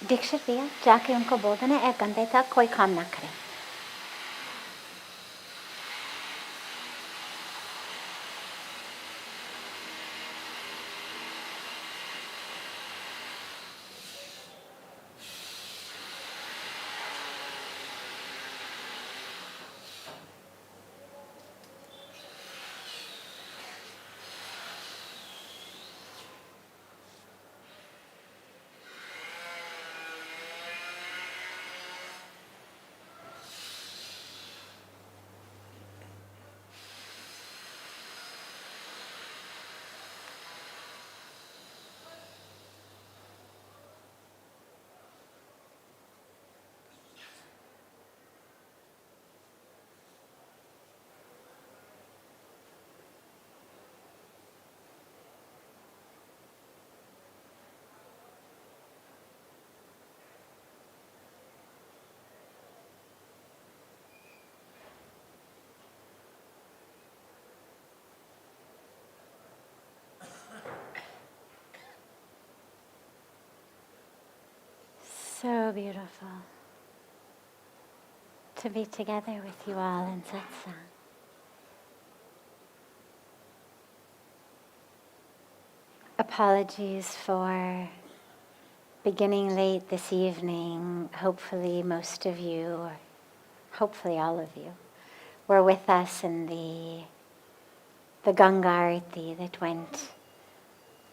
दीक्षित भैया जाके उनको बोल देना एक घंटे तक कोई काम ना करें. So beautiful to be together with you all in Satsang. Apologies for beginning late this evening. Hopefully most of you, or hopefully all of you, were with us in the Ganga Arati that went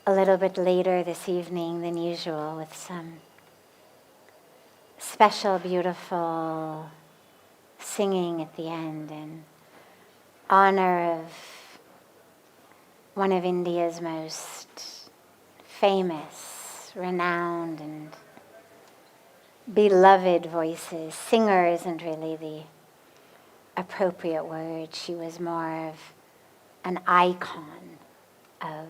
a little bit later this evening than usual, with some special, beautiful singing at the end in honor of one of India's most famous, renowned, and beloved voices. Singer isn't really the appropriate word. She was more of an icon of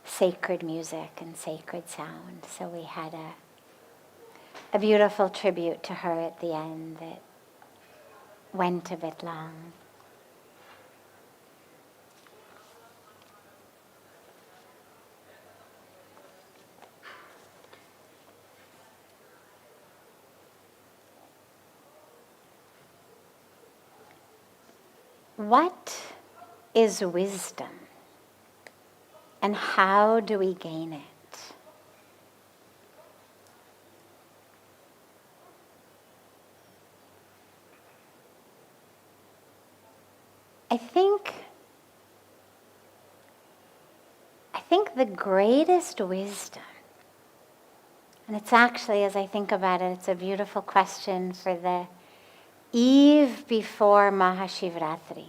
sacred music and sacred sound. So we had a beautiful tribute to her at the end that went a bit long. What is wisdom, and how do we gain it? I think the greatest wisdom, and it's actually, as I think about it, it's a beautiful question for the eve before Mahashivratri.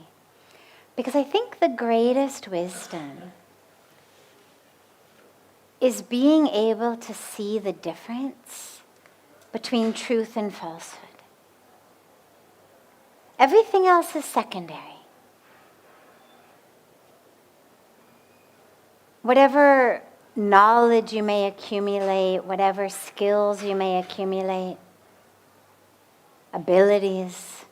Because I think the greatest wisdom is being able to see the difference between truth and falsehood. Everything else is secondary. Whatever knowledge you may accumulate, whatever skills you may accumulate, abilities,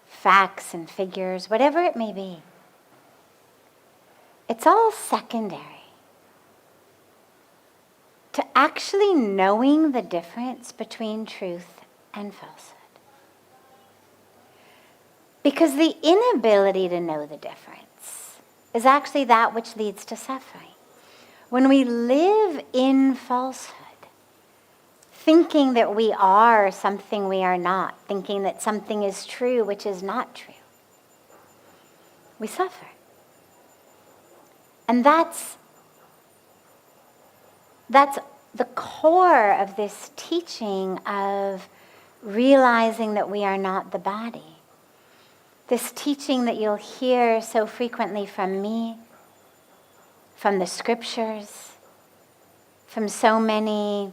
facts and figures, whatever it may be, it's all secondary to actually knowing the difference between truth and falsehood. Because the inability to know the difference is actually that which leads to suffering. When we live in falsehood, thinking that we are something we are not, thinking that something is true which is not true, we suffer. And that's the core of this teaching of realizing that we are not the body. This teaching that you'll hear so frequently from me, from the scriptures, from so many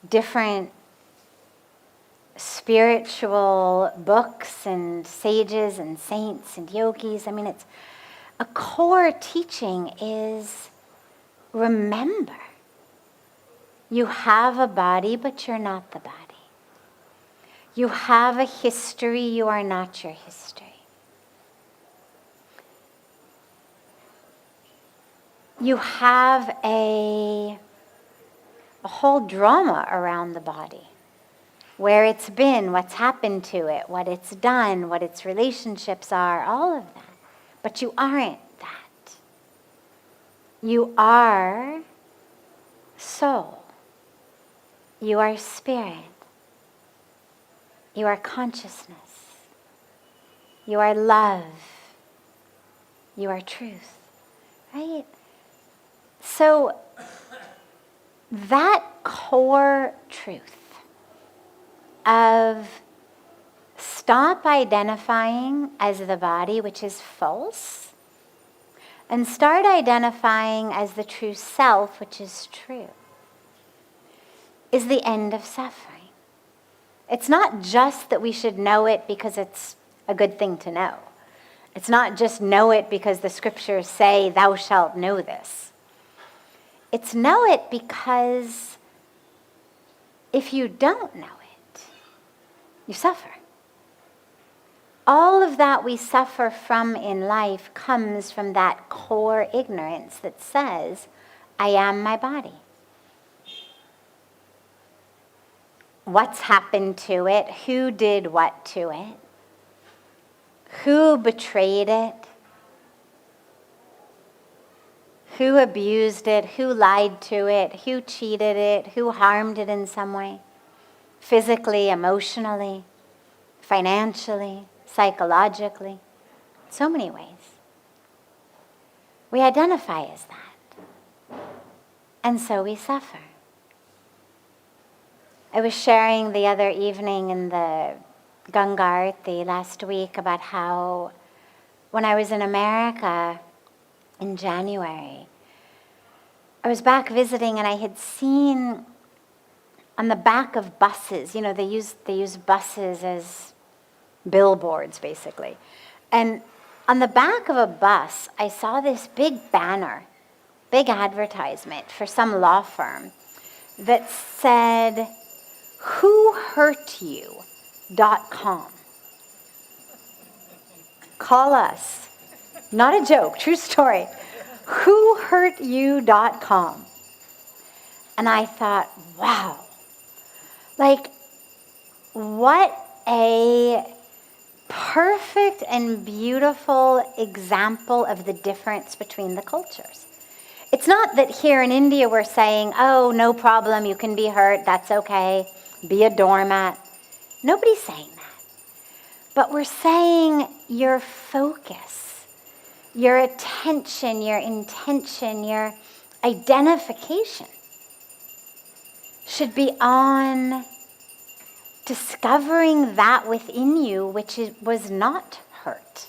different spiritual books and sages and saints and yogis. I mean, it's a core teaching is remember, you have a body, but you're not the body. You have a history, you are not your history. You have a a whole drama around the body. Where it's been, what's happened to it, what it's done, what its relationships are, all of that. But you aren't that. You are soul. You are spirit. You are consciousness. You are love. You are truth. Right? So that core truth of stop identifying as the body, which is false, and start identifying as the true self, which is true, is the end of suffering. It's not just that we should know it because it's a good thing to know. It's not just know it because the scriptures say, thou shalt know this. It's know it because if you don't know it, you suffer. All of that we suffer from in life comes from that core ignorance that says, I am my body. What's happened to it? Who did what to it? Who betrayed it? Who abused it? Who lied to it? Who cheated it? Who harmed it in some way? Physically, emotionally, financially, psychologically, so many ways. We identify as that. And so we suffer. I was sharing the other evening in the Ganga Arati last week about how when I was in America in January, I was back visiting and I had seen on the back of buses, you know, they use buses as billboards basically. And on the back of a bus, I saw this big banner, big advertisement for some law firm that said, whohurtyou.com. Call us. Not a joke, true story. whohurtyou.com. And I thought, wow. Like, what a perfect and beautiful example of the difference between the cultures. It's not that here in India we're saying, oh, no problem, you can be hurt, that's okay, be a doormat. Nobody's saying that. But we're saying your focus, your attention, your intention, your identification should be on discovering that within you which was not hurt.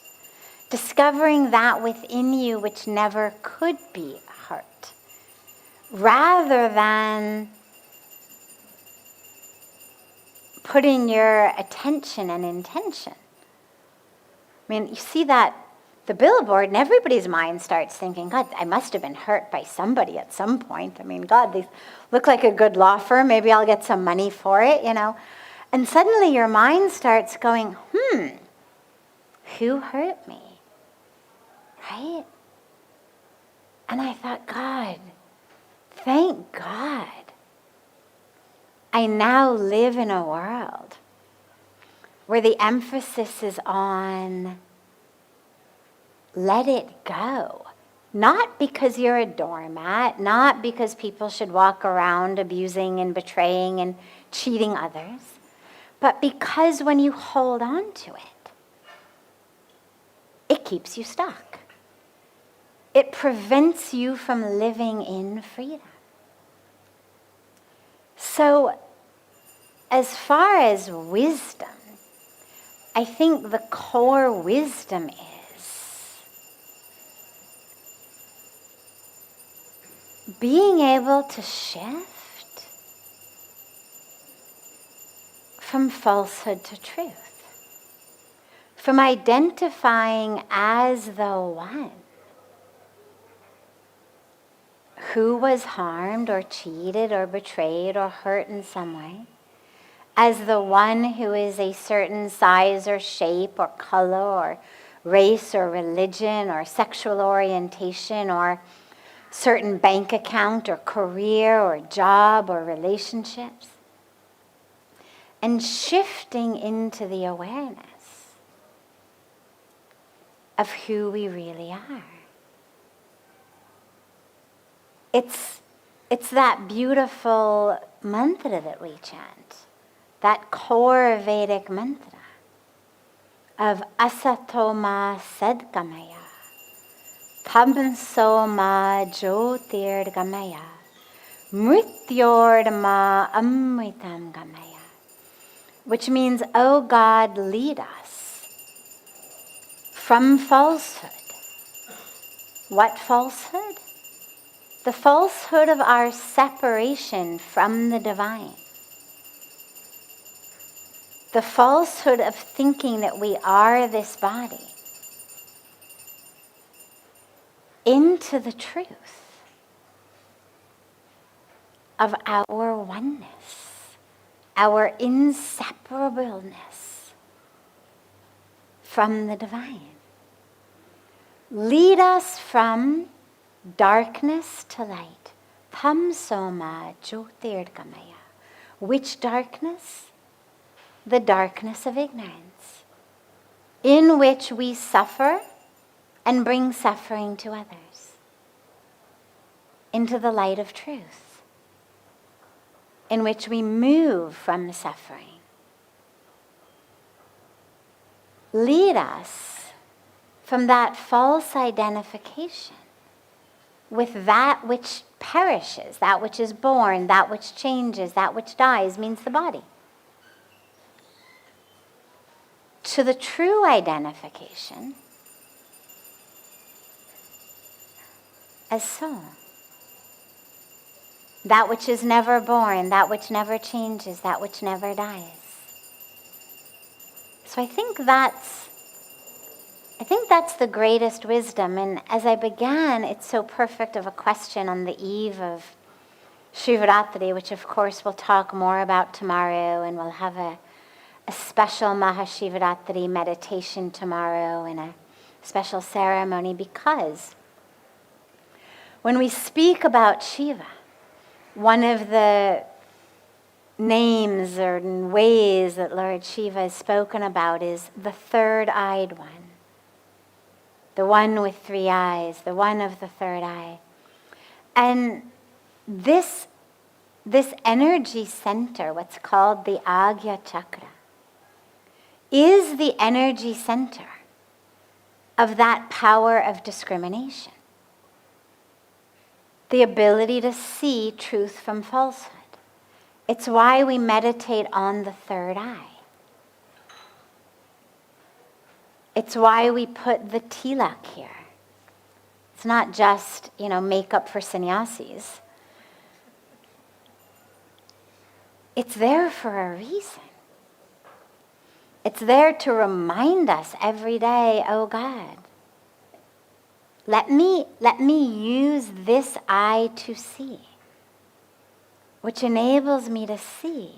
Discovering that within you which never could be hurt. Rather than putting your attention and intention. I mean, you see that, the billboard, and everybody's mind starts thinking, God, I must have been hurt by somebody at some point. I mean, God, they look like a good law firm. Maybe I'll get some money for it, you know. And suddenly your mind starts going, who hurt me? Right? And I thought, God, thank God. I now live in a world where the emphasis is on let it go. Not because you're a doormat, not because people should walk around abusing and betraying and cheating others, but because when you hold on to it, it keeps you stuck. It prevents you from living in freedom. So, as far as wisdom, I think the core wisdom is being able to shift from falsehood to truth, from identifying as the one who was harmed or cheated or betrayed or hurt in some way, as the one who is a certain size or shape or color or race or religion or sexual orientation or certain bank account or career or job or relationships, and shifting into the awareness of who we really are. It's that beautiful mantra that we chant, that core Vedic mantra of asatoma sadgamaya, tamsoma jyotirgamaya, mrityorma amritam gamaya, which means, oh God, lead us from falsehood. What falsehood? The falsehood of our separation from the divine. The falsehood of thinking that we are this body, into the truth of our oneness, our inseparableness from the divine. Lead us from darkness to light. Tamsoma jyotirgamaya. Which darkness? The darkness of ignorance, in which we suffer and bring suffering to others, into the light of truth, in which we move from suffering. Lead us from that false identification with that which perishes, that which is born, that which changes, that which dies, means the body, to the true identification as soul. That which is never born, that which never changes, that which never dies. So I think that's the greatest wisdom. And as I began, it's so perfect of a question on the eve of Shrivaratri, which of course we'll talk more about tomorrow, and we'll have a special Mahashivaratri meditation tomorrow and a special ceremony, because when we speak about Shiva, one of the names or ways that Lord Shiva is spoken about is the third-eyed one, the one with three eyes, the one of the third eye. And this energy center, what's called the Agya Chakra, is the energy center of that power of discrimination. The ability to see truth from falsehood. It's why we meditate on the third eye. It's why we put the tilak here. It's not just, makeup for sannyasis. It's there for a reason. It's there to remind us every day, oh God, let me use this eye to see, which enables me to see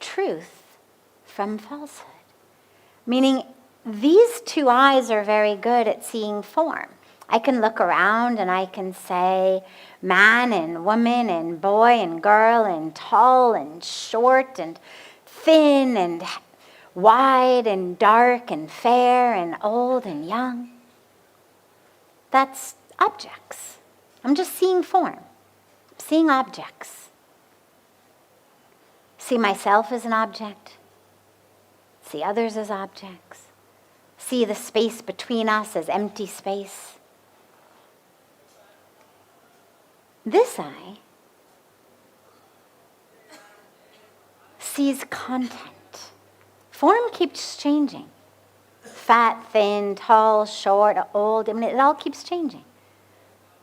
truth from falsehood. Meaning, these two eyes are very good at seeing form. I can look around and I can say man and woman and boy and girl and tall and short and thin and wide and dark and fair and old and young. That's objects. I'm just seeing form, seeing objects. See myself as an object, see others as objects, see the space between us as empty space. This eye sees content. Form keeps changing. Fat, thin, tall, short, old, it all keeps changing.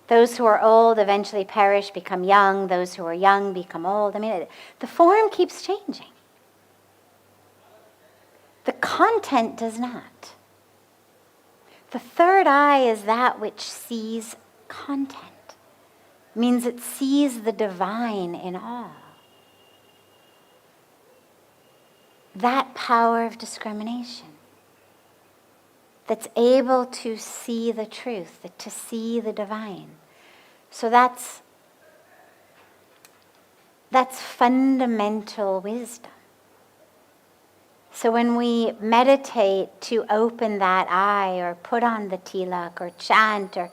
Those who are old eventually perish, become young. Those who are young become old. The form keeps changing. The content does not. The third eye is that which sees content. It means it sees the divine in all. That power of discrimination that's able to see the truth, to see the divine, So that's fundamental wisdom. So when we meditate to open that eye, or put on the tilak, or chant, or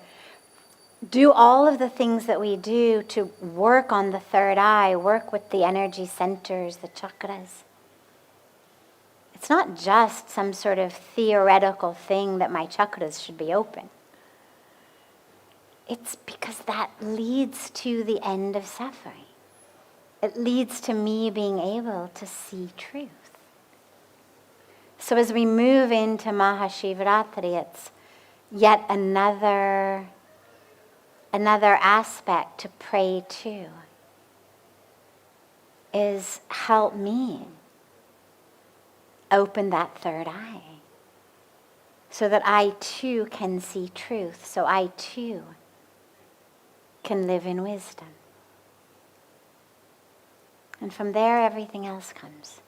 do all of the things that we do to work on the third eye, work with the energy centers, the chakras, it's not just some sort of theoretical thing that my chakras should be open. It's because that leads to the end of suffering. It leads to me being able to see truth. So as we move into Mahashivratri, it's yet another aspect to pray to, is help me open that third eye so that I too can see truth, so I too can live in wisdom. And from there, everything else comes.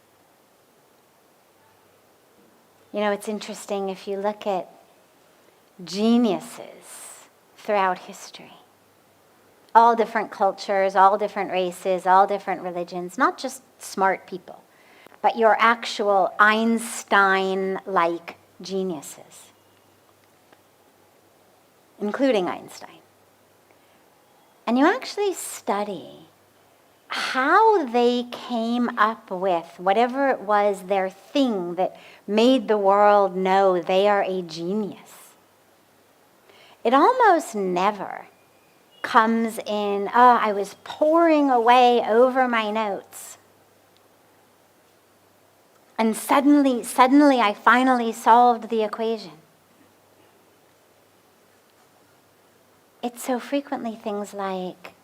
You know, it's interesting if you look at geniuses throughout history. All different cultures, all different races, all different religions, not just smart people, but your actual Einstein-like geniuses, including Einstein. And you actually study how they came up with whatever it was, their thing that made the world know they are a genius. It almost never comes in, I was poring away over my notes, and suddenly I finally solved the equation. It's so frequently things like,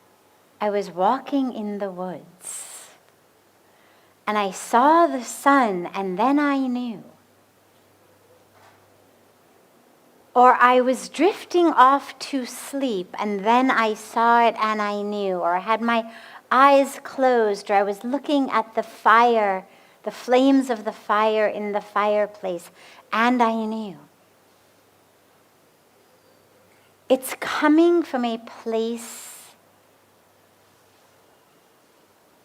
I was walking in the woods, and I saw the sun, and then I knew. Or I was drifting off to sleep, and then I saw it and I knew. Or I had my eyes closed, or I was looking at the fire, the flames of the fire in the fireplace, and I knew. It's coming from a place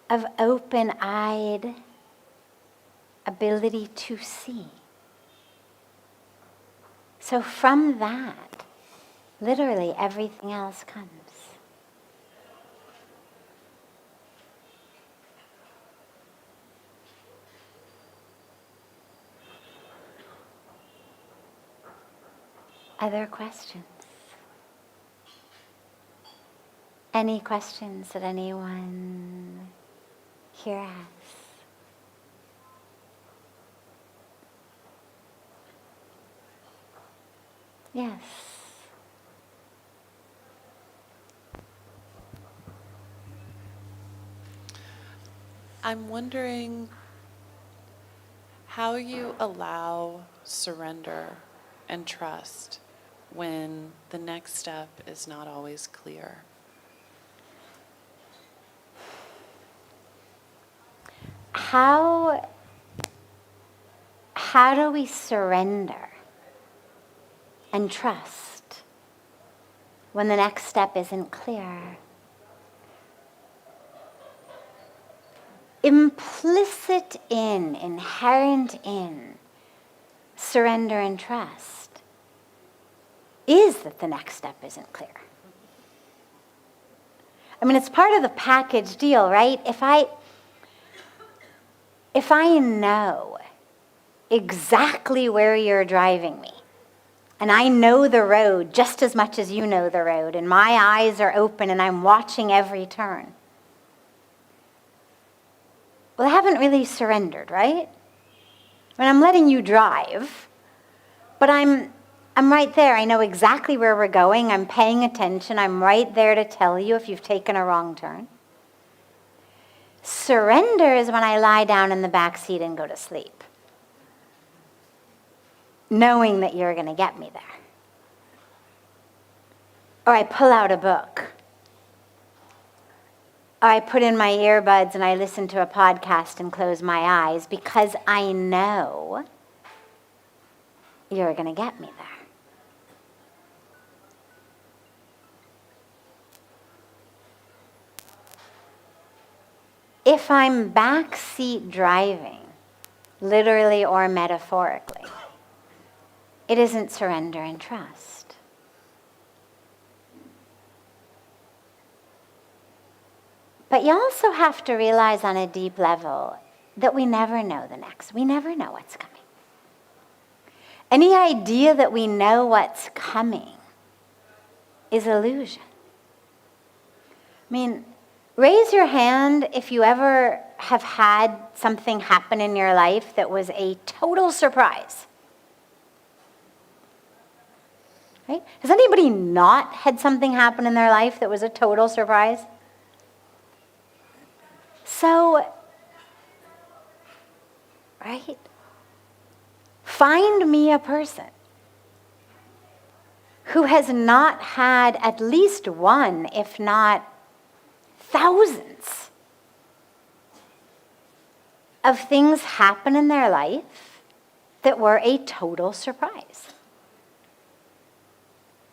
of open-eyed ability to see. So from that, literally everything else comes. Other questions? Any questions that anyone here has? Yes. I'm wondering how you allow surrender and trust when the next step is not always clear. How do we surrender and trust when the next step isn't clear? Implicit in, inherent in surrender and trust is that the next step isn't clear. I mean, it's part of the package deal, right? If I know exactly where you're driving me, and I know the road just as much as you know the road, and my eyes are open and I'm watching every turn, well, I haven't really surrendered, right? I mean, I'm letting you drive, but I'm right there. I know exactly where we're going. I'm paying attention. I'm right there to tell you if you've taken a wrong turn. Surrender is when I lie down in the back seat and go to sleep, knowing that you're going to get me there. Or I pull out a book. Or I put in my earbuds and I listen to a podcast and close my eyes because I know you're going to get me there. if I'm backseat driving, literally or metaphorically, it isn't surrender and trust. But you also have to realize on a deep level that we never know the next. We never know what's coming. Any idea that we know what's coming is illusion. I mean, raise your hand if you ever have had something happen in your life that was a total surprise. Right? Has anybody not had something happen in their life that was a total surprise? So, right? Find me a person who has not had at least one, if not thousands, of things happen in their life that were a total surprise.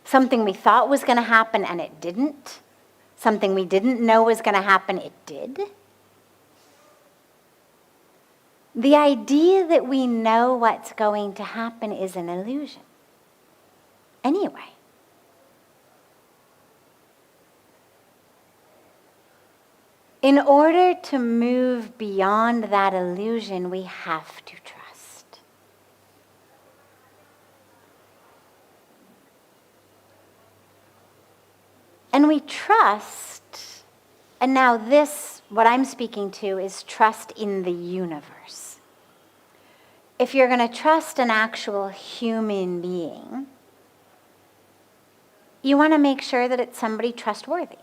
Something we thought was going to happen and it didn't. Something we didn't know was going to happen, it did. The idea that we know what's going to happen is an illusion. Anyway. In order to move beyond that illusion, we have to trust. And we trust, and now this, what I'm speaking to, is trust in the universe. If you're going to trust an actual human being, you want to make sure that it's somebody trustworthy.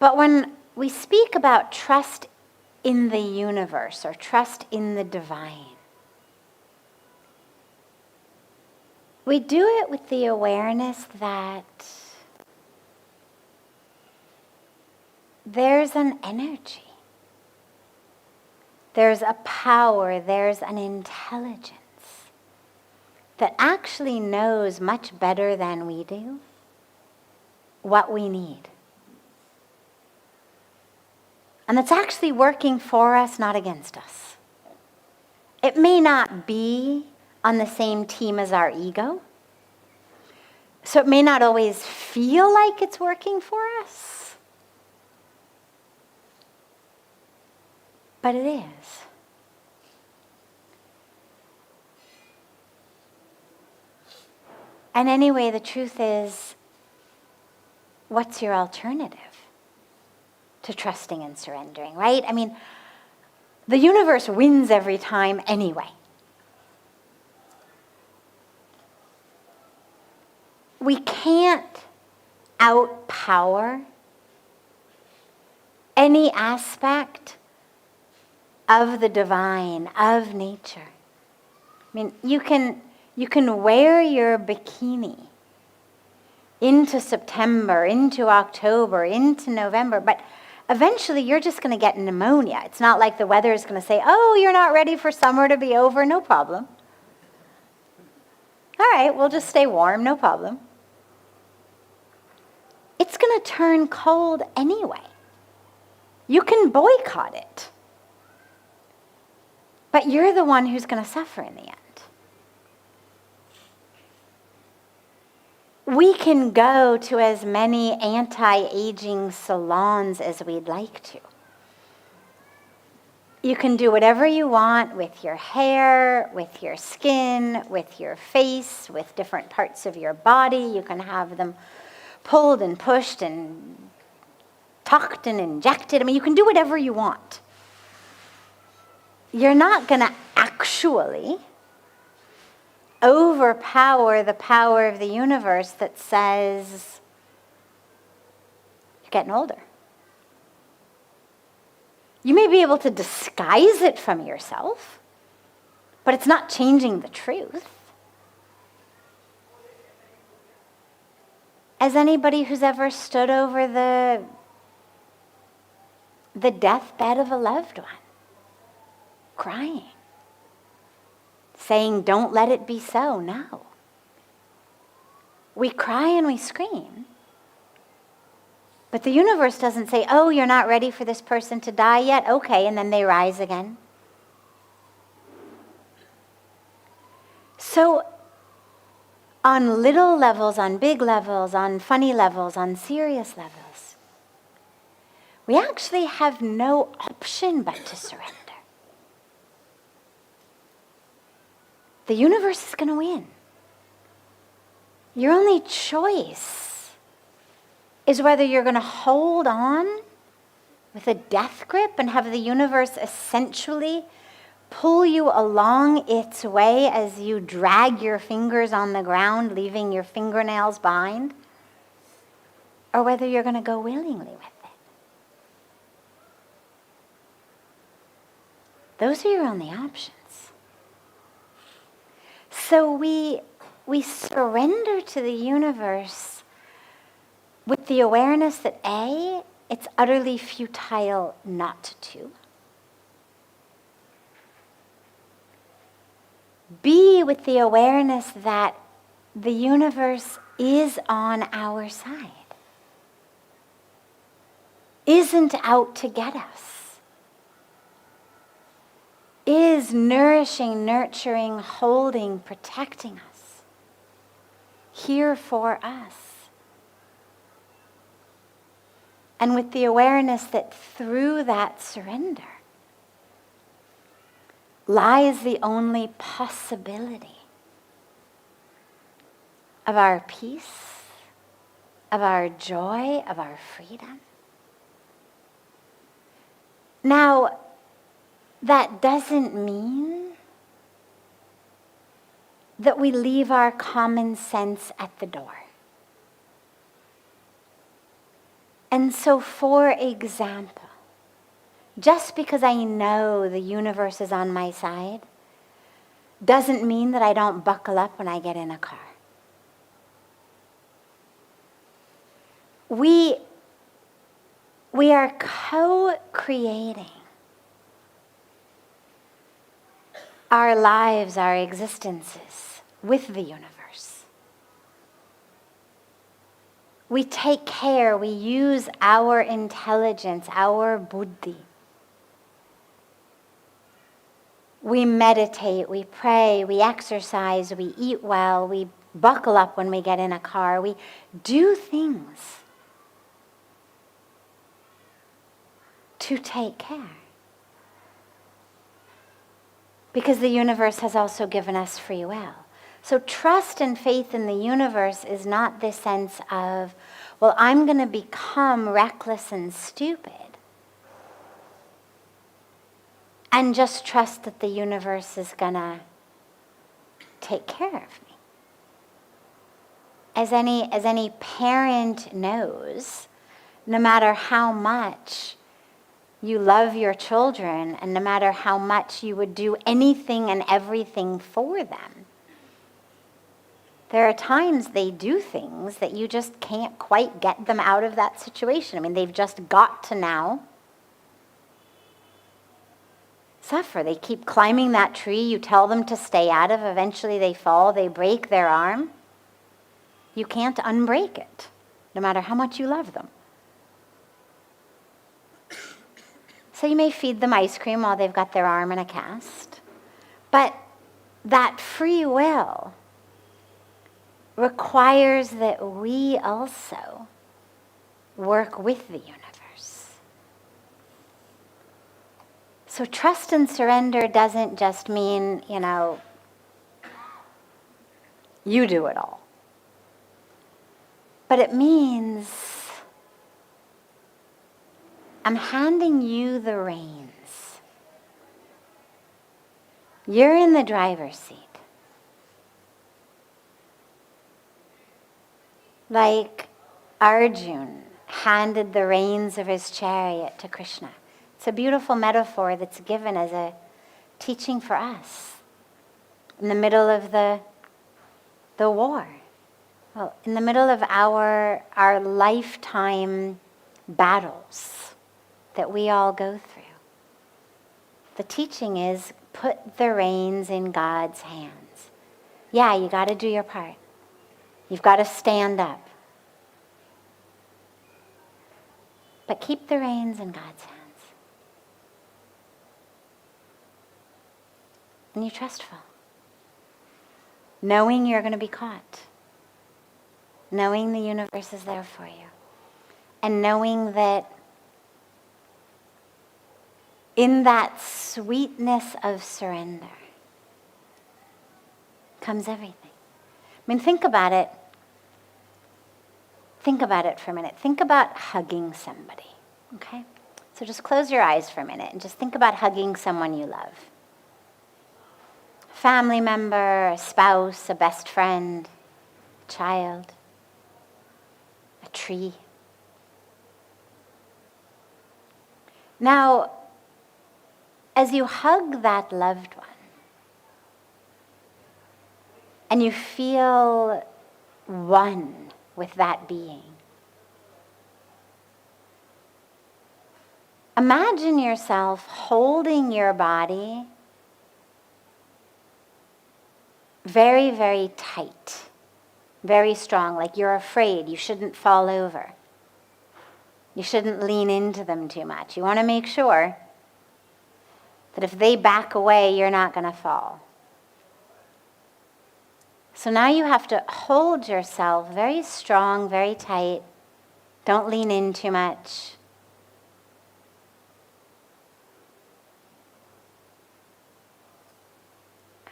But when we speak about trust in the universe or trust in the divine, we do it with the awareness that there's an energy, there's a power, there's an intelligence that actually knows much better than we do what we need. And that's actually working for us, not against us. It may not be on the same team as our ego, so it may not always feel like it's working for us, but it is. And anyway, the truth is, what's your alternative to trusting and surrendering, right? I mean, the universe wins every time anyway. We can't outpower any aspect of the divine, of nature. I mean, you can wear your bikini into September, into October, into November, but eventually you're just going to get pneumonia. It's not like the weather is going to say, oh, you're not ready for summer to be over, no problem. All right, we'll just stay warm, no problem. It's going to turn cold anyway. You can boycott it, but you're the one who's going to suffer in the end. We can go to as many anti-aging salons as we'd like to. You can do whatever you want with your hair, with your skin, with your face, with different parts of your body. You can have them pulled and pushed and tucked and injected. I mean, you can do whatever you want. You're not going to actually overpower the power of the universe that says you're getting older. You may be able to disguise it from yourself, but it's not changing the truth. As anybody who's ever stood over the deathbed of a loved one, crying, saying, don't let it be so. No. We cry and we scream, But the universe doesn't say, oh, you're not ready for this person to die yet? Okay, and then they rise again. So on little levels, on big levels, on funny levels, on serious levels, we actually have no option but to surrender. The universe is going to win. Your only choice is whether you're going to hold on with a death grip and have the universe essentially pull you along its way as you drag your fingers on the ground, leaving your fingernails behind, or whether you're going to go willingly with it. Those are your only options. So we surrender to the universe with the awareness that A, it's utterly futile not to. B, with the awareness that the universe is on our side, isn't out to get us, is nourishing, nurturing, holding, protecting us, here for us. And with the awareness that through that surrender lies the only possibility of our peace, of our joy, of our freedom. Now, that doesn't mean that we leave our common sense at the door. And so, for example, just because I know the universe is on my side doesn't mean that I don't buckle up when I get in a car. We are co-creating our lives, our existences with the universe. We take care, we use our intelligence, our buddhi. We meditate, we pray, we exercise, we eat well, we buckle up when we get in a car, we do things to take care. Because the universe has also given us free will. So trust and faith in the universe is not this sense of, well, I'm going to become reckless and stupid and just trust that the universe is going to take care of me. As any parent knows, no matter how much you love your children and no matter how much you would do anything and everything for them, there are times they do things that you just can't quite get them out of that situation. I mean, they've just got to now suffer. They keep climbing that tree you tell them to stay out of. Eventually they fall, they break their arm. You can't unbreak it, no matter how much you love them. So you may feed them ice cream while they've got their arm in a cast. But that free will requires that we also work with the universe. So trust and surrender doesn't just mean, you do it all. But it means I'm handing you the reins. You're in the driver's seat. Like Arjuna handed the reins of his chariot to Krishna. It's a beautiful metaphor that's given as a teaching for us in the middle of the war. Well, in the middle of our lifetime battles that we all go through. The teaching is put the reins in God's hands. Yeah, you got to do your part. You've got to stand up. but keep the reins in God's hands. And you're trustful. Knowing you're going to be caught. Knowing the universe is there for you. And knowing that in that sweetness of surrender comes everything. I mean, think about it. Think about it for a minute. Think about hugging somebody, okay? So just close your eyes for a minute and just think about hugging someone you love. A family member, a spouse, a best friend, a child, a tree. Now, as you hug that loved one, and you feel one with that being, imagine yourself holding your body very, very tight, very strong, like you're afraid you shouldn't fall over. You shouldn't lean into them too much. You want to make sure that if they back away, you're not going to fall. So now you have to hold yourself very strong, very tight. Don't lean in too much.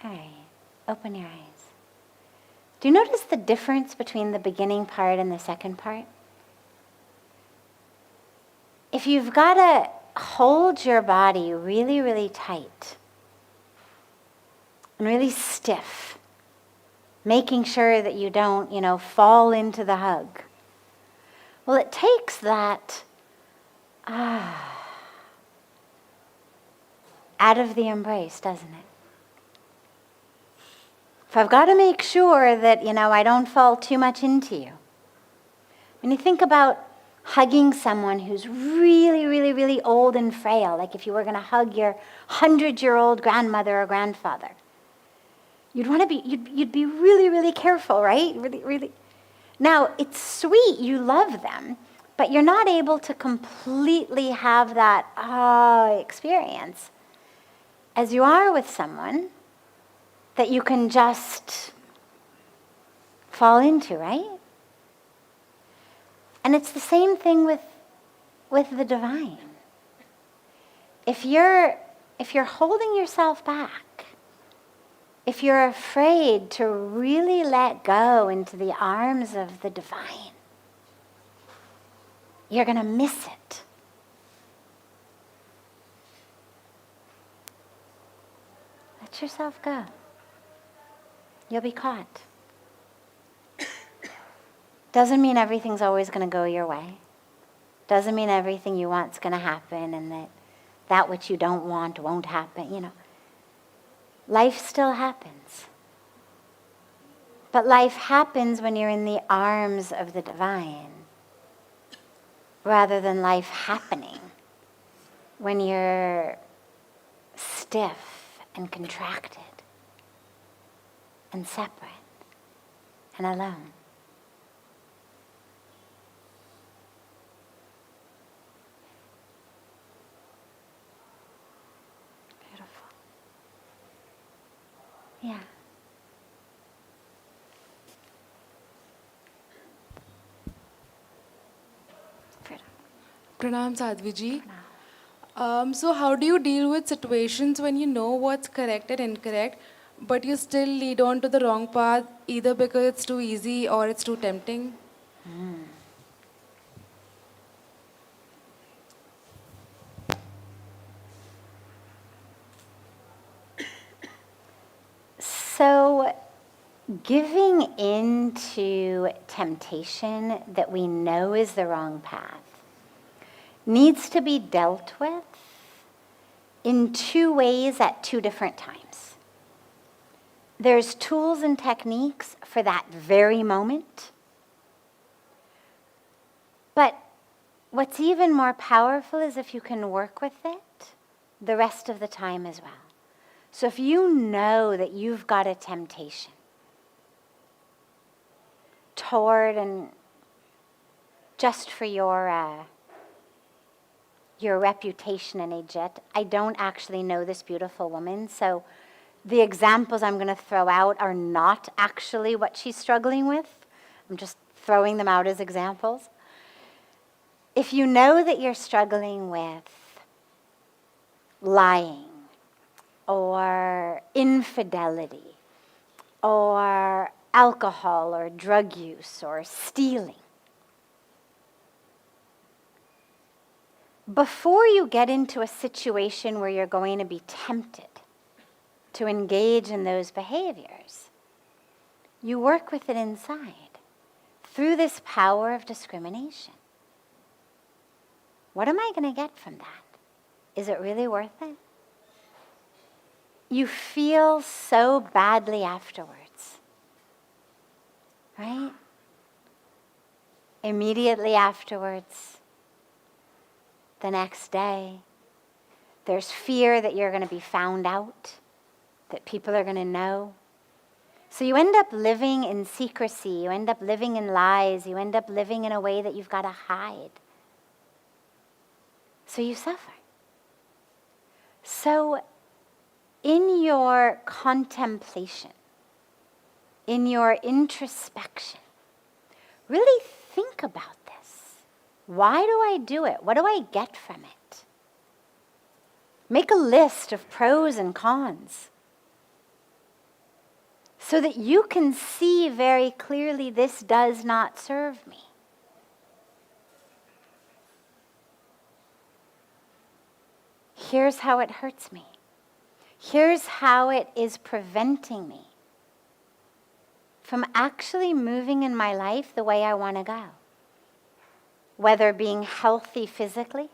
All right, open your eyes. Do you notice the difference between the beginning part and the second part? If you've got to hold your body really, really tight and really stiff, making sure that you don't, fall into the hug. Well, it takes that out of the embrace, doesn't it? If I've got to make sure that, I don't fall too much into you. When you think about hugging someone who's really, really, really old and frail, like if you were going to hug your 100-year-old grandmother or grandfather, you'd be really, really careful, right? Really, really. Now, it's sweet, you love them, but you're not able to completely have that experience as you are with someone that you can just fall into, right? And it's the same thing with the divine. If you're holding yourself back, if you're afraid to really let go into the arms of the divine, you're going to miss it. Let yourself go. You'll be caught. Doesn't mean everything's always going to go your way. Doesn't mean everything you want's going to happen and that which you don't want won't happen, Life still happens. But life happens when you're in the arms of the divine, rather than life happening when you're stiff and contracted and separate and alone. Beautiful. Yeah. Pranam Sadhviji. So how do you deal with situations when you know what's correct and incorrect, but you still lead on to the wrong path, either because it's too easy or it's too tempting? So, giving in to temptation that we know is the wrong path needs to be dealt with in two ways at two different times. There's tools and techniques for that very moment, but what's even more powerful is if you can work with it the rest of the time as well. So if you know that you've got a temptation toward and just for your your reputation in Egypt. I don't actually know this beautiful woman, so the examples I'm going to throw out are not actually what she's struggling with. I'm just throwing them out as examples. If you know that you're struggling with lying or infidelity or alcohol or drug use or stealing, before you get into a situation where you're going to be tempted to engage in those behaviors, you work with it inside through this power of discrimination. What am I going to get from that? Is it really worth it? You feel so badly afterwards, right? Immediately afterwards, the next day, there's fear that you're going to be found out, that people are going to know. So you end up living in secrecy, you end up living in lies, you end up living in a way that you've got to hide. So you suffer. So in your contemplation, in your introspection, really think about this. Why do I do it? What do I get from it? Make a list of pros and cons so that you can see very clearly this does not serve me. Here's how it hurts me. Here's how it is preventing me from actually moving in my life the way I want to go. Whether being healthy physically,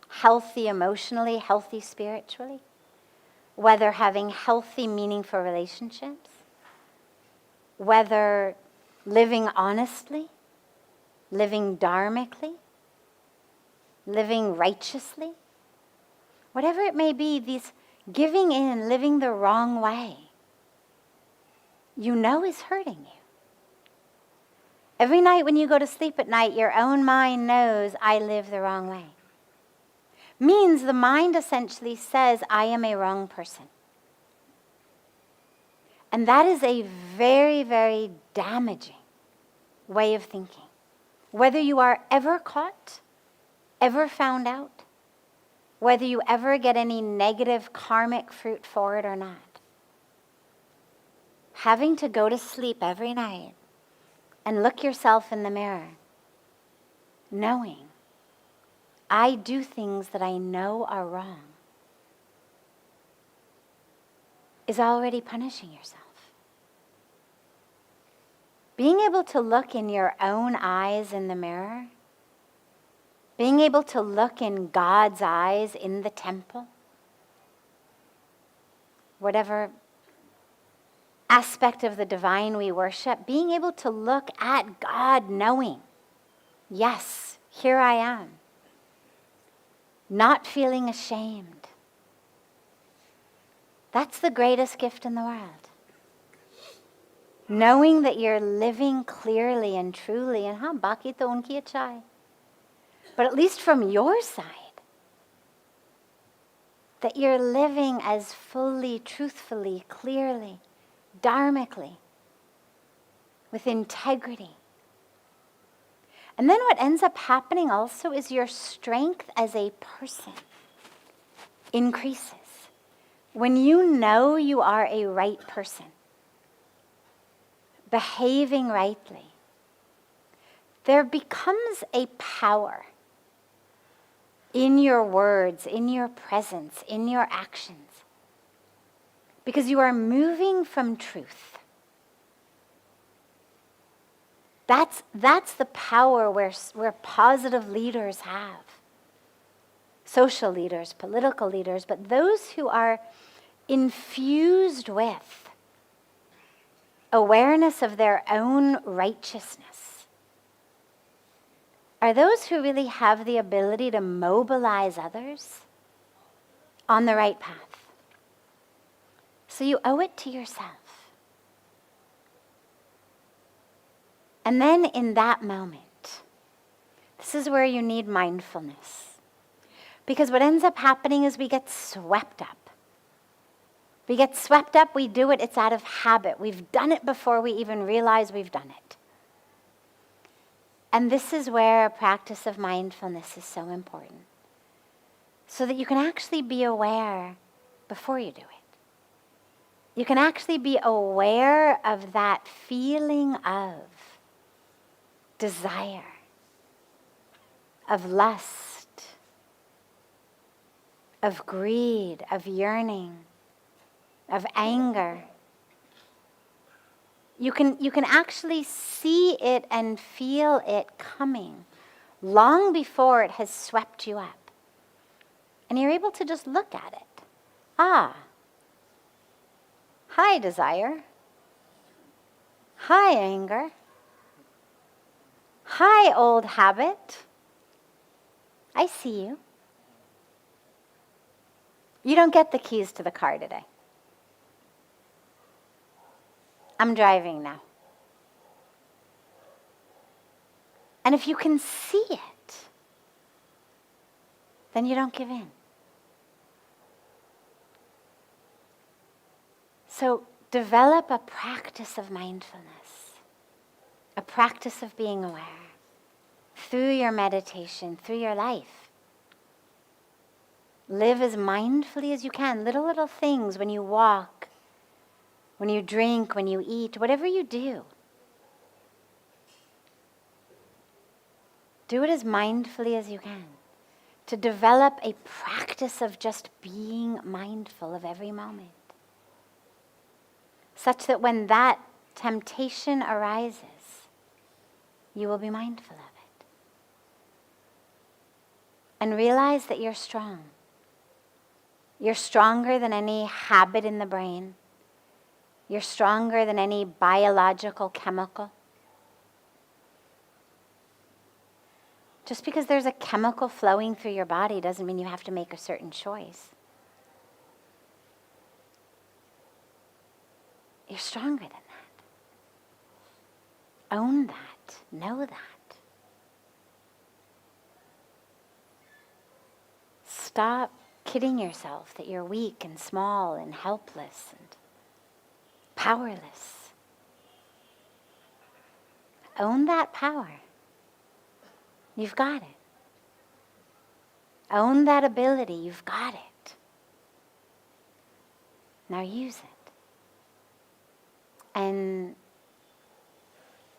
healthy emotionally, healthy spiritually, whether having healthy, meaningful relationships, whether living honestly, living dharmically, living righteously, whatever it may be, these giving in, living the wrong way, you know is hurting you. Every night when you go to sleep at night, your own mind knows, I live the wrong way. Means the mind essentially says, I am a wrong person. And that is a very, very damaging way of thinking. Whether you are ever caught, ever found out, whether you ever get any negative karmic fruit for it or not. Having to go to sleep every night and look yourself in the mirror, knowing I do things that I know are wrong, is already punishing yourself. Being able to look in your own eyes in the mirror, being able to look in God's eyes in the temple, whatever aspect of the divine we worship, being able to look at God knowing, yes, here I am, not feeling ashamed. That's the greatest gift in the world. Knowing that you're living clearly and truly, and baki to unki achai. But at least from your side, that you're living as fully, truthfully, clearly, dharmically, with integrity. And then what ends up happening also is your strength as a person increases. When you know you are a right person, behaving rightly, there becomes a power in your words, in your presence, in your actions, because you are moving from truth. That's the power where positive leaders have. Social leaders, political leaders, but those who are infused with awareness of their own righteousness are those who really have the ability to mobilize others on the right path. So you owe it to yourself. And then in that moment, this is where you need mindfulness. Because what ends up happening is we get swept up. We get swept up, we do it, it's out of habit. We've done it before we even realize we've done it. And this is where a practice of mindfulness is so important. So that you can actually be aware before you do it. You can actually be aware of that feeling of desire, of lust, of greed, of yearning, of anger. You can actually see it and feel it coming long before it has swept you up. And you're able to just look at it. Ah, hi desire. Hi anger. Hi old habit. I see you. You don't get the keys to the car today. I'm driving now. And if you can see it, then you don't give in. So develop a practice of mindfulness, a practice of being aware through your meditation, through your life. Live as mindfully as you can. Little things when you walk, when you drink, when you eat, whatever you do. Do it as mindfully as you can. To develop a practice of just being mindful of every moment. Such that when that temptation arises, you will be mindful of it. And realize that you're strong. You're stronger than any habit in the brain. You're stronger than any biological chemical. Just because there's a chemical flowing through your body doesn't mean you have to make a certain choice. You're stronger than that. Own that. Know that. Stop kidding yourself that you're weak and small and helpless and powerless. Own that power. You've got it. Own that ability. You've got it. Now use it. And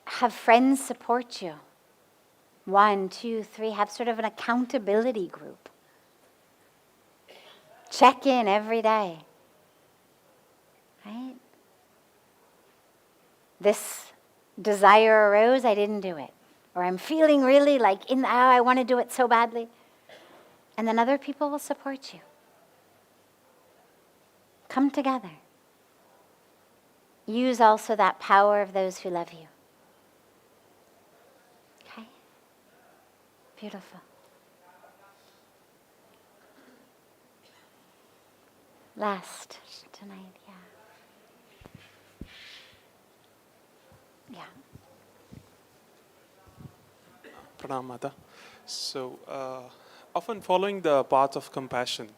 have friends support you. 1, 2, 3. Have sort of an accountability group. Check in every day. Right? This desire arose, I didn't do it. Or I'm feeling really like, I want to do it so badly. And then other people will support you. Come together. Use also that power of those who love you. Okay? Beautiful. Last tonight, yeah. Pranam Mata. So, often following the path of compassion,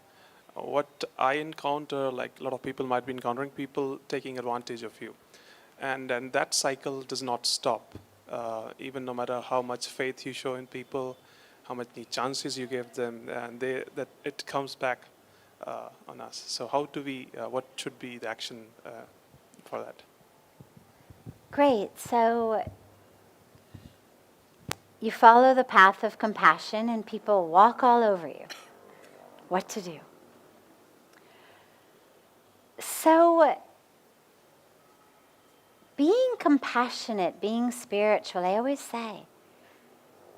what I encounter, like a lot of people might be encountering people taking advantage of you. And that cycle does not stop. Even no matter how much faith you show in people, how many chances you give them, and that it comes back on us. So how do we, what should be the action for that? Great. So you follow the path of compassion and people walk all over you. What to do? So being compassionate, being spiritual, I always say,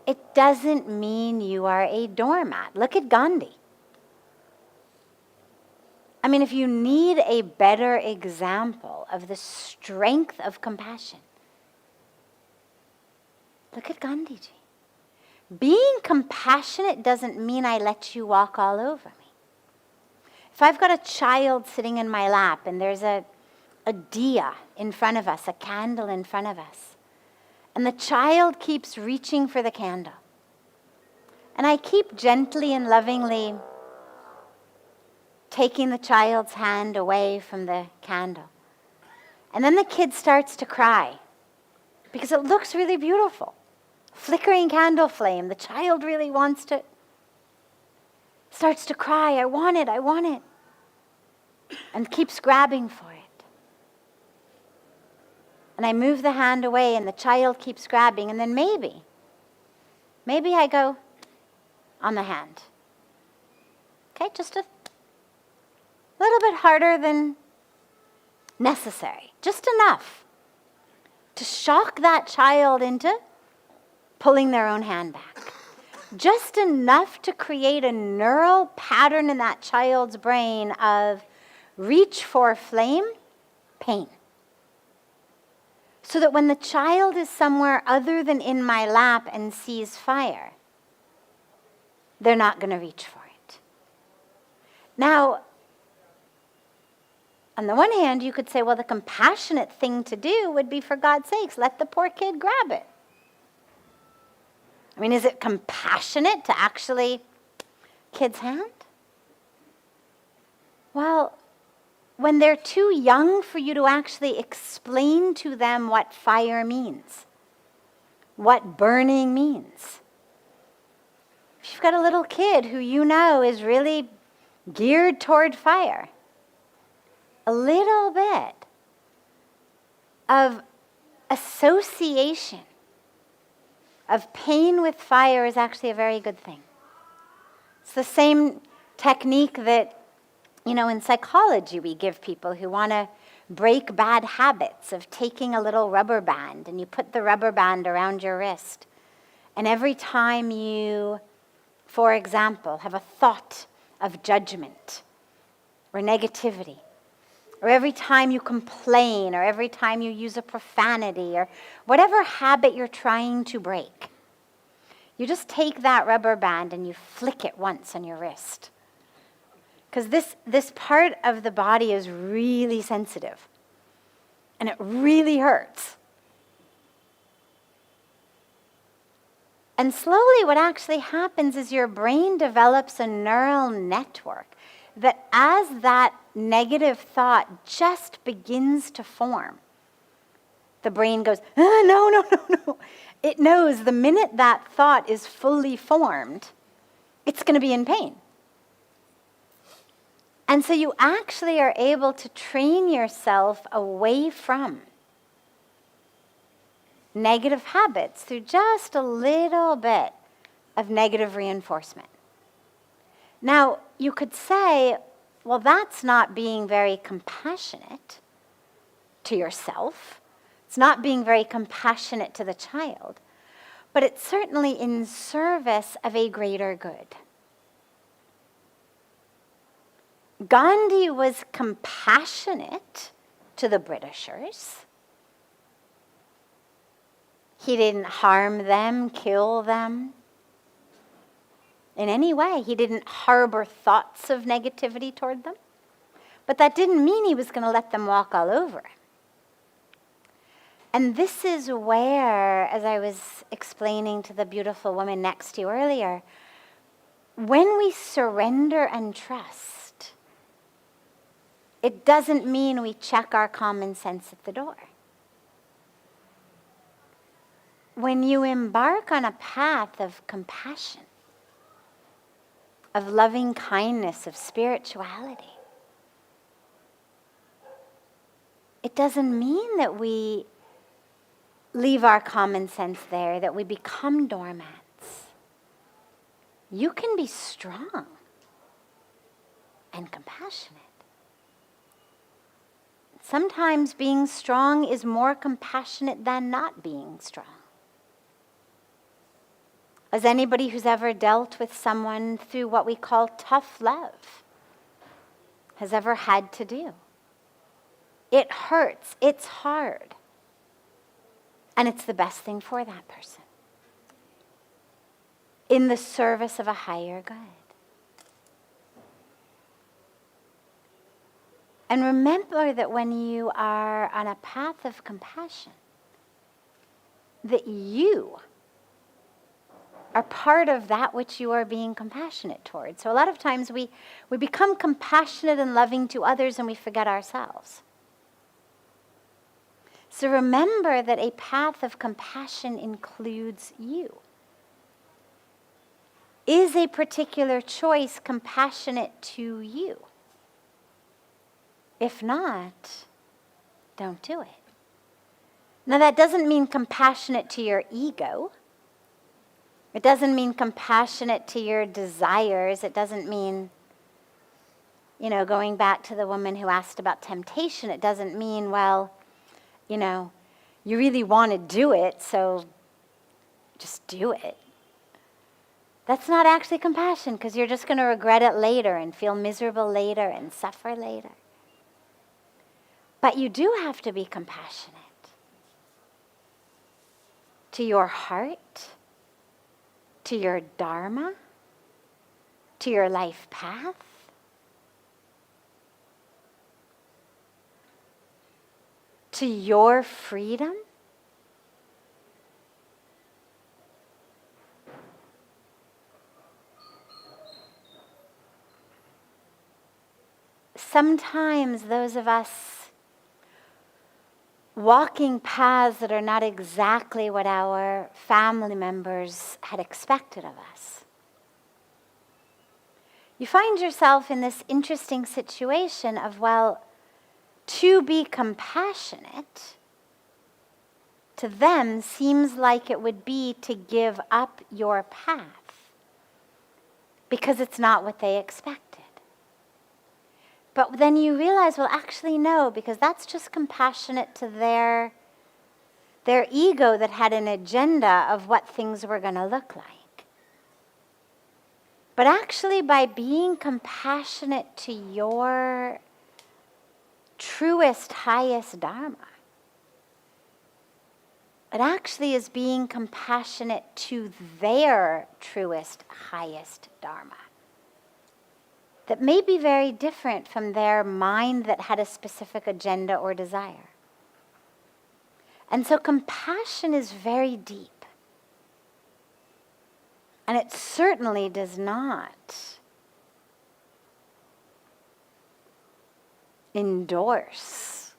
it doesn't mean you are a doormat. Look at Gandhi. I mean, if you need a better example of the strength of compassion, look at Gandhiji. Being compassionate doesn't mean I let you walk all over me. If I've got a child sitting in my lap and there's a diya in front of us, a candle in front of us, and the child keeps reaching for the candle, And I keep gently and lovingly taking the child's hand away from the candle. And then the kid starts to cry because it looks really beautiful. Flickering candle flame, the child really wants to, starts to cry, I want it, and keeps grabbing for it. And I move the hand away and the child keeps grabbing, and then maybe I go on the hand. Okay, just a little bit harder than necessary, just enough to shock that child into pulling their own hand back. Just enough to create a neural pattern in that child's brain of reach for flame, pain. So that when the child is somewhere other than in my lap and sees fire, they're not going to reach for it. Now, on the one hand, you could say, well, the compassionate thing to do would be, for God's sakes, let the poor kid grab it. I mean, is it compassionate to actually kid's hand? Well, when they're too young for you to actually explain to them what fire means, what burning means. If you've got a little kid who you know is really geared toward fire, a little bit of association of pain with fire is actually a very good thing. It's the same technique that, in psychology we give people who want to break bad habits of taking a little rubber band, and you put the rubber band around your wrist. And every time you, for example, have a thought of judgment or negativity, or every time you complain, or every time you use a profanity, or whatever habit you're trying to break, you just take that rubber band and you flick it once on your wrist. Because this part of the body is really sensitive, and it really hurts. And slowly what actually happens is your brain develops a neural network that as that negative thought just begins to form, the brain goes, no. It knows the minute that thought is fully formed, it's going to be in pain. And so you actually are able to train yourself away from negative habits through just a little bit of negative reinforcement. Now, you could say, well, that's not being very compassionate to yourself. It's not being very compassionate to the child. But it's certainly in service of a greater good. Gandhi was compassionate to the Britishers. He didn't harm them, kill them in any way. He didn't harbor thoughts of negativity toward them. But that didn't mean he was going to let them walk all over him. And this is where, as I was explaining to the beautiful woman next to you earlier, when we surrender and trust, it doesn't mean we check our common sense at the door. When you embark on a path of compassion, of loving kindness, of spirituality, it doesn't mean that we leave our common sense there, that we become doormats. You can be strong and compassionate. Sometimes being strong is more compassionate than not being strong. As anybody who's ever dealt with someone through what we call tough love has ever had to do. It hurts, it's hard, and it's the best thing for that person in the service of a higher good. And remember that when you are on a path of compassion, that you are part of that which you are being compassionate towards. So a lot of times we become compassionate and loving to others and we forget ourselves. So remember that a path of compassion includes you. Is a particular choice compassionate to you? If not, don't do it. Now that doesn't mean compassionate to your ego. It doesn't mean compassionate to your desires. It doesn't mean, going back to the woman who asked about temptation, it doesn't mean, well, you really want to do it, so just do it. That's not actually compassion, because you're just going to regret it later and feel miserable later and suffer later. But you do have to be compassionate to your heart, to your Dharma, to your life path. To your freedom. Sometimes those of us walking paths that are not exactly what our family members had expected of us. You find yourself in this interesting situation of, to be compassionate to them seems like it would be to give up your path because it's not what they expected. But then you realize, actually no, because that's just compassionate to their ego that had an agenda of what things were going to look like. But actually by being compassionate to your truest, highest Dharma, it actually is being compassionate to their truest, highest Dharma. That may be very different from their mind that had a specific agenda or desire. And so compassion is very deep. And it certainly does not endorse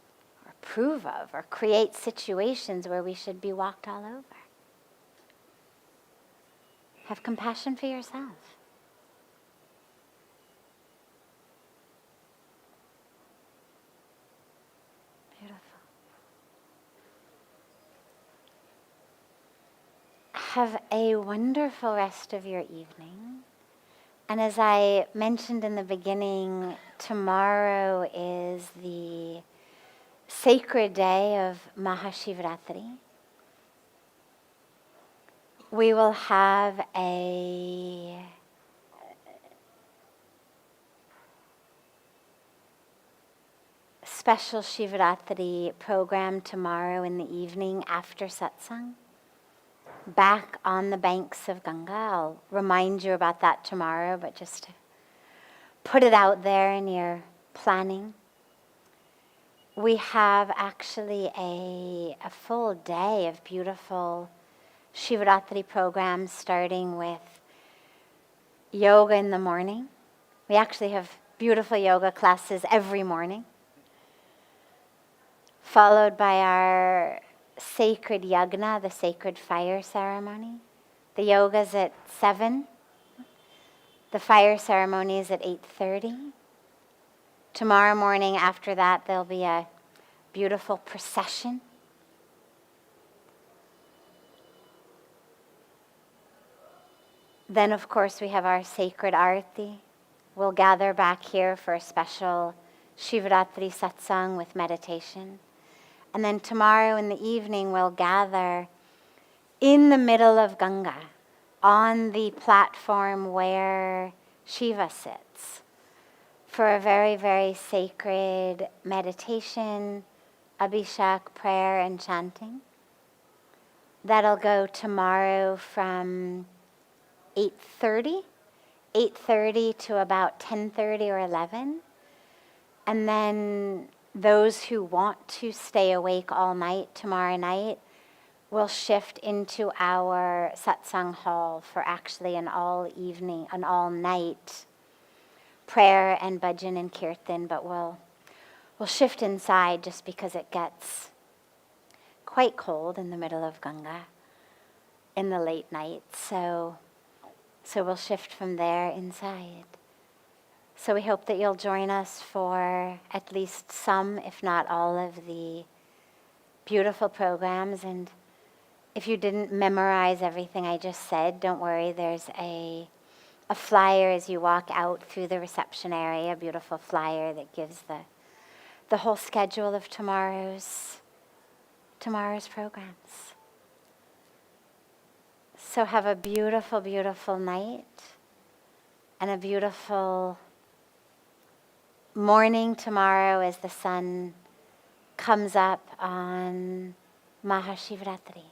or approve of or create situations where we should be walked all over. Have compassion for yourself. Beautiful. Have a wonderful rest of your evening. And as I mentioned in the beginning, tomorrow is the sacred day of Mahashivratri. We will have a special Shivratri program tomorrow in the evening after Satsang, back on the banks of Ganga. I'll remind you about that tomorrow, but just to put it out there in your planning. We have actually a full day of beautiful Shivratri programs, starting with yoga in the morning. We actually have beautiful yoga classes every morning, followed by our sacred yagna, the sacred fire ceremony. The yoga's at 7. The fire ceremony is at 8:30. Tomorrow morning after that, there'll be a beautiful procession. Then, of course, we have our sacred arati. We'll gather back here for a special Shivratri satsang with meditation. And then tomorrow in the evening, we'll gather in the middle of Ganga, on the platform where Shiva sits, for a very, very sacred meditation, abhishek, prayer, and chanting. That'll go tomorrow from 8:30 to about 10:30 or 11. And then those who want to stay awake all night tomorrow night, we'll shift into our satsang hall for actually an all evening, an all night prayer and bhajan and kirtan, but we'll shift inside just because it gets quite cold in the middle of Ganga in the late night. So we'll shift from there inside. So we hope that you'll join us for at least some, if not all, of the beautiful programs. And if you didn't memorize everything I just said, don't worry, there's a flyer as you walk out through the reception area, a beautiful flyer that gives the whole schedule of tomorrow's programs. So have a beautiful, beautiful night and a beautiful morning tomorrow as the sun comes up on Mahashivratri.